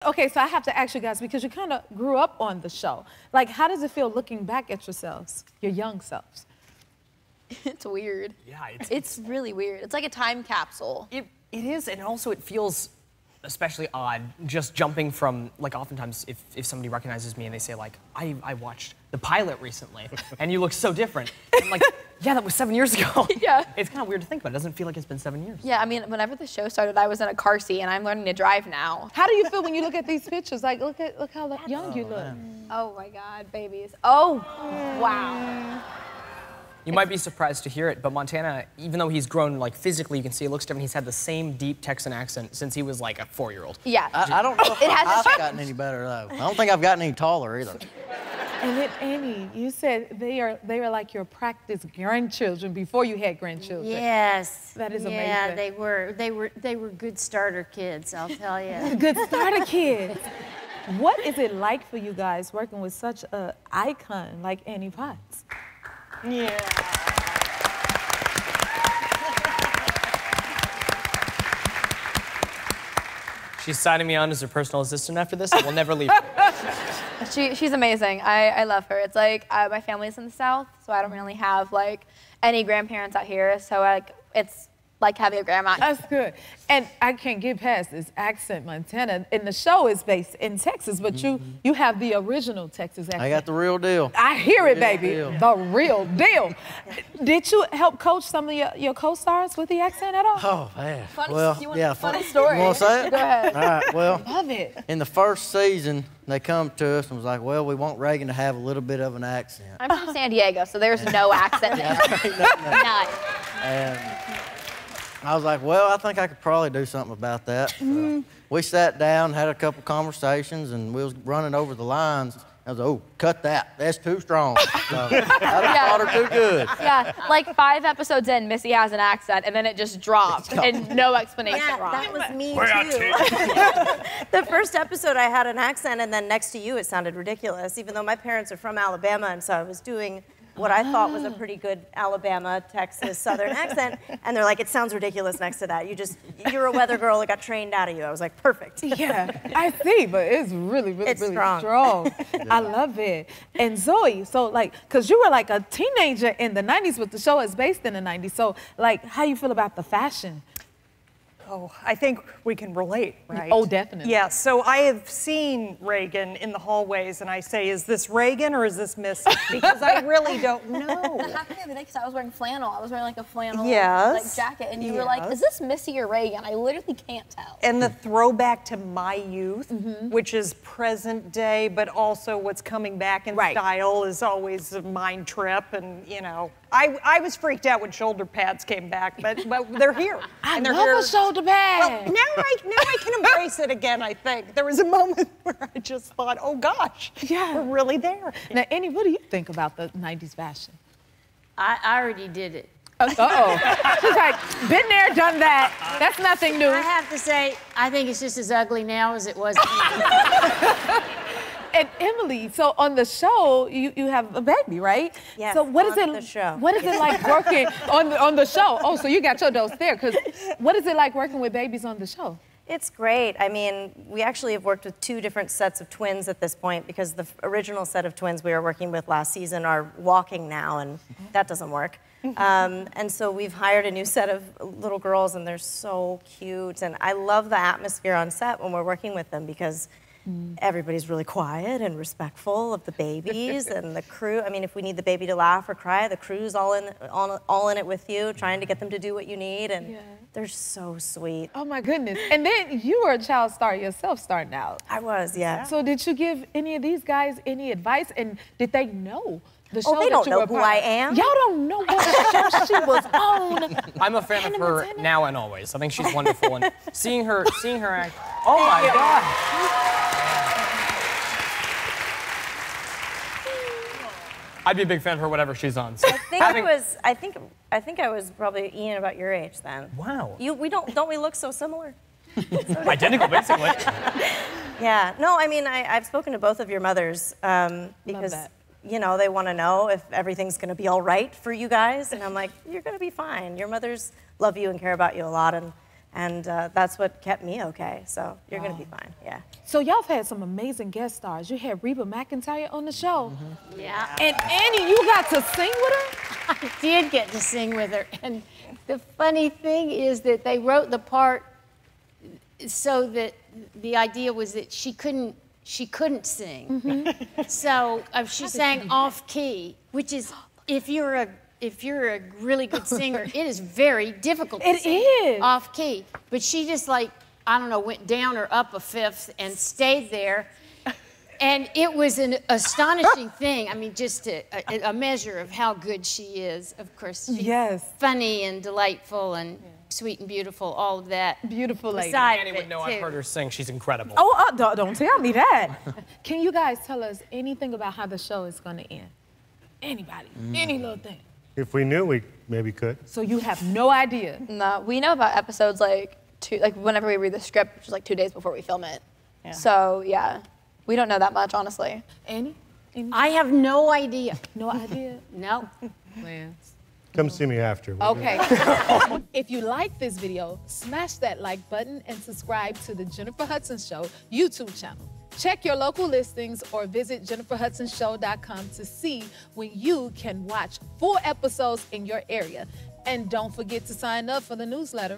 Okay, so I have to ask you guys, because you kind of grew up on the show. Like, how does it feel looking back at yourselves, your young selves? It's weird. Yeah, it's really weird. It's like a time capsule. It is, and also it feels especially odd just jumping from, like, oftentimes if somebody recognizes me and they say, like, I watched the pilot recently and you look so different. I'm like, yeah, that was 7 years ago. Yeah. It's kind of weird to think about. It doesn't feel like it's been 7 years. Yeah, I mean, whenever the show started, I was in a car seat and I'm learning to drive now. How do you feel when you look at these pictures? Like, look how young you look. Man. Oh my God, babies. Oh, wow. You might be surprised to hear it, but Montana, even though he's grown, like, physically, you can see he looks different. He's had the same deep Texan accent since he was, like, a 4-year-old. Yeah. I don't know if I've gotten any better, though. I don't think I've gotten any taller, either. And then, Annie, you said they are like your practice grandchildren before you had grandchildren. Yes. That is amazing. Yeah, they were good starter kids, I'll tell you. Good starter kids. What is it like for you guys working with such an icon like Annie Potts? Yeah. She's signing me on as her personal assistant after this, and we'll never leave her. She's amazing. I love her. It's like my family's in the South, so I don't really have like any grandparents out here. So like it's like having a grandma. That's good. And I can't get past this accent, Montana. And the show is based in Texas, but you have the original Texas accent. I got the real deal. I hear it, baby. Deal. The real deal. Did you help coach some of your co-stars with the accent at all? Oh, man. Funny story. You want to say it? Go ahead. All right, well, Love it. in the first season, they come to us and was like, well, we want Raegan to have a little bit of an accent. I'm from San Diego, so there's no accent there. None. And I was like, well, I think I could probably do something about that. So we sat down, had a couple conversations, and we was running over the lines. I was like, oh, cut that. That's too strong. So I thought her too good. Yeah, like 5 episodes in, Missy has an accent, and then it just dropped, and no explanation wrong. That was me, too. The first episode, I had an accent, and then next to you, it sounded ridiculous, even though my parents are from Alabama, and so I was doing what I thought was a pretty good Alabama, Texas, Southern accent, and they're like, it sounds ridiculous next to that. You're a weather girl that got trained out of you. I was like, perfect. Yeah, I see, but it's really strong. I love it. And Zoe, so like, because you were like a teenager in the 90s, but the show is based in the 90s, so like, how you feel about the fashion? Oh, I think we can relate, right? Oh, definitely. Yeah, so I have seen Raegan in the hallways, and I say, is this Raegan or is this Missy? Because I really don't know. That happened the other day because I was wearing flannel. I was wearing like a flannel like jacket, and you were like, is this Missy or Raegan? I literally can't tell. And the throwback to my youth, which is present day, but also what's coming back in style is always a mind trip, and you know. I was freaked out when shoulder pads came back, but they're here. I love a shoulder pad. Well, now I can embrace it again, I think. There was a moment where I just thought, oh gosh, we're really there. Now, Annie, what do you think about the 90s fashion? I already did it. Uh-oh. She's like, been there, done that. That's nothing new. I have to say, I think it's just as ugly now as it was then. And Emily, so on the show, you have a baby, right? Yes, so what is on the show. What is it like working on the show? Oh, so you got your dose there, because what is it like working with babies on the show? It's great. I mean, we actually have worked with 2 different sets of twins at this point, because the original set of twins we were working with last season are walking now, and that doesn't work. And so we've hired a new set of little girls, and they're so cute. And I love the atmosphere on set when we're working with them, because everybody's really quiet and respectful of the babies and the crew. I mean, if we need the baby to laugh or cry, the crew's all in it with you, trying to get them to do what you need, and they're so sweet. Oh my goodness! And then you were a child star yourself, starting out. I was, yeah. So did you give any of these guys any advice, and did they know the show? Oh, they don't know who I am. Y'all don't know what show she was on. I'm a fan of her now and always. I think she's wonderful, and seeing her act. Oh my God. I'd be a big fan of her, whatever she's on. So I think I was probably Iain, about your age then. Wow. Don't we look so similar? Identical, basically. Yeah. No, I mean, I've spoken to both of your mothers because you know, they want to know if everything's going to be all right for you guys, and I'm like, you're going to be fine. Your mothers love you and care about you a lot, and And that's what kept me okay. So you're going to be fine. Yeah. So y'all have had some amazing guest stars. You had Reba McIntyre on the show. Yeah. And Annie, you got to sing with her? I did get to sing with her. And the funny thing is that they wrote the part so that the idea was that she couldn't sing. So she sang off key, which is, if you're a really good singer, it is very difficult to sing off key. But she just like, I don't know, went down or up a fifth and stayed there. And it was an astonishing thing. I mean, just a measure of how good she is. Of course, she's funny and delightful and sweet and beautiful, all of that. Beautiful lady. Annie would know I've heard her sing. She's incredible. Oh, don't tell me that. Can you guys tell us anything about how the show is going to end? Anybody? Any little thing? If we knew, we maybe could. So you have no idea? No, we know about episodes like whenever we read the script, which is like 2 days before we film it. Yeah. So yeah, we don't know that much, honestly. Annie? I have no idea. No idea? No. Lance. Come see me after. Okay. If you like this video, smash that like button and subscribe to the Jennifer Hudson Show YouTube channel. Check your local listings or visit jenniferhudsonshow.com to see when you can watch full episodes in your area. And don't forget to sign up for the newsletter.